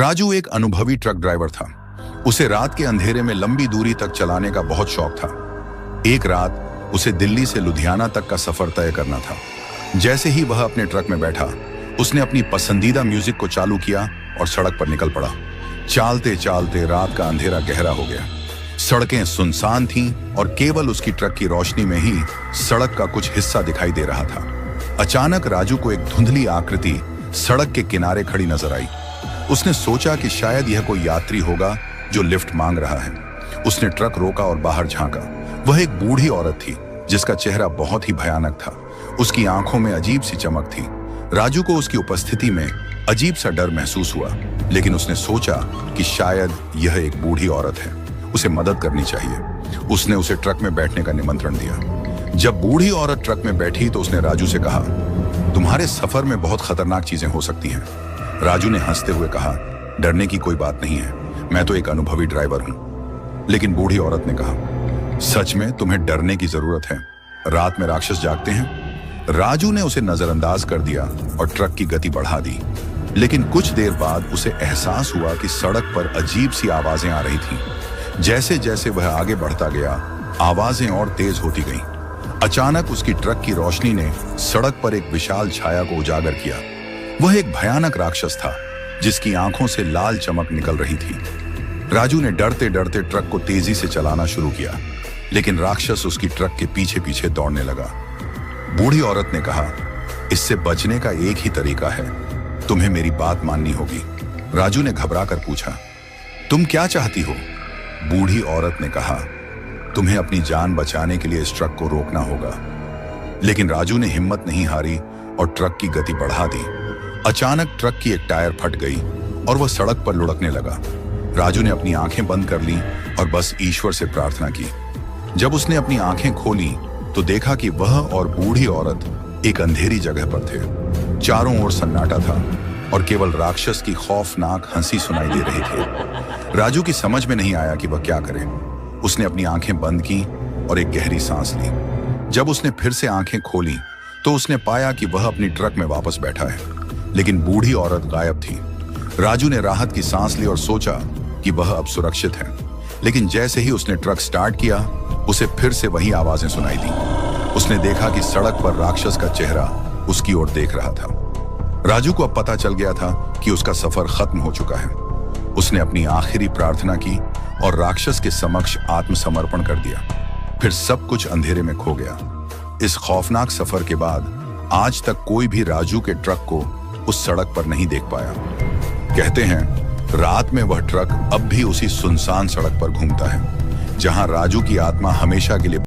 राजू एक अनुभवी truck driver था। उसे रात के अंधेरे में लंबी दूरी तक चलाने का बहुत शौक था। एक रात उसे दिल्ली से लुधियाना तक का सफर तय करना था। जैसे ही वह अपने ट्रक में बैठा, उसने अपनी पसंदीदा म्यूजिक को चालू किया और सड़क पर निकल पड़ा। चलते चलते रात का अंधेरा गहरा हो गया। सड़कें सुनसान थीं और केवल उसकी ट्रक की रोशनी में ही सड़क का कुछ हिस्सा दिखाई दे रहा था। अचानक राजू को एक धुंधली आकृति सड़क के किनारे खड़ी नजर आई। उसने सोचा कि शायद यह कोई यात्री होगा जो लिफ्ट मांग रहा है। उसने ट्रक रोका और बाहर झांका। वह एक बूढ़ी औरत थी जिसका चेहरा बहुत ही भयानक था। उसकी आंखों में अजीब सी चमक थी। राजू को उसकी उपस्थिति में अजीब सा डर महसूस हुआ, लेकिन उसने सोचा कि शायद यह एक बूढ़ी औरत है, उसे मदद करनी चाहिए। उसने उसे ट्रक में बैठने का निमंत्रण दिया। जब बूढ़ी औरत ट्रक में बैठी तो उसने राजू से कहा, तुम्हारे सफर में बहुत खतरनाक चीजें हो सकती हैं। राजू ने हंसते हुए कहा, डरने की कोई बात नहीं है, मैं तो एक अनुभवी ड्राइवर हूं। लेकिन बूढ़ी औरत ने कहा, सच में तुम्हें डरने की जरूरत है, रात में राक्षस जागते हैं। राजू ने उसे नजरअंदाज कर दिया और ट्रक की गति बढ़ा दी। लेकिन कुछ देर बाद उसे एहसास हुआ कि सड़क पर अजीब सी आवाजें आ रही थीं। जैसे जैसे वह आगे बढ़ता गया, आवाजें और तेज होती गईं। अचानक उसकी ट्रक की रोशनी ने सड़क पर एक विशाल छाया को उजागर किया। वह एक भयानक राक्षस था जिसकी आंखों से लाल चमक निकल रही थी। राजू ने डरते डरते ट्रक को तेजी से चलाना शुरू किया, लेकिन राक्षस उसकी ट्रक के पीछे पीछे दौड़ने लगा। बूढ़ी औरत ने कहा, इससे बचने का एक ही तरीका है, तुम्हें मेरी बात माननी होगी। राजू ने घबराकर पूछा, तुम क्या चाहती हो? बूढ़ी औरत ने कहा, तुम्हें अपनी जान बचाने के लिए इस ट्रक को रोकना होगा। लेकिन राजू ने हिम्मत नहीं हारी और ट्रक की गति बढ़ा दी। अचानक ट्रक की एक टायर फट गई और वह सड़क पर लुढ़कने लगा। राजू ने अपनी आंखें बंद कर लीं और बस ईश्वर से प्रार्थना की। जब उसने अपनी आंखें खोली तो देखा कि वह और बूढ़ी औरत एक अंधेरी जगह पर थे। चारों ओर सन्नाटा था और केवल राक्षस की खौफनाक हंसी सुनाई दे रही थी। राजू की समझ में नहीं आया कि वह क्या करे। उसने अपनी आंखें बंद की और एक गहरी सांस ली। जब उसने फिर से आंखें खोली तो उसने पाया कि वह अपनी ट्रक में वापस बैठा है, लेकिन बूढ़ी औरत गायब थी। राजू ने राहत की सांस ली और सोचा कि वह अब सुरक्षित है। लेकिन जैसे ही उसने ट्रक स्टार्ट किया, उसे फिर से वही आवाजें सुनाई दी। उसने देखा कि सड़क पर राक्षस का चेहरा उसकी ओर देख रहा था। राजू को अब पता चल गया था कि उसका सफर खत्म हो चुका है। उसने अपनी आखिरी प्रार्थना की और राक्षस के समक्ष आत्मसमर्पण कर दिया। फिर सब कुछ अंधेरे में खो गया। इस खौफनाक सफर के बाद आज तक कोई भी राजू के ट्रक को उस सड़क पर नहीं देख पाया। कहते हैं, रात में वह ट्रक अब भी उसी सुनसान सड़क पर घूमता है, जहां राजू की आत्मा हमेशा के लिए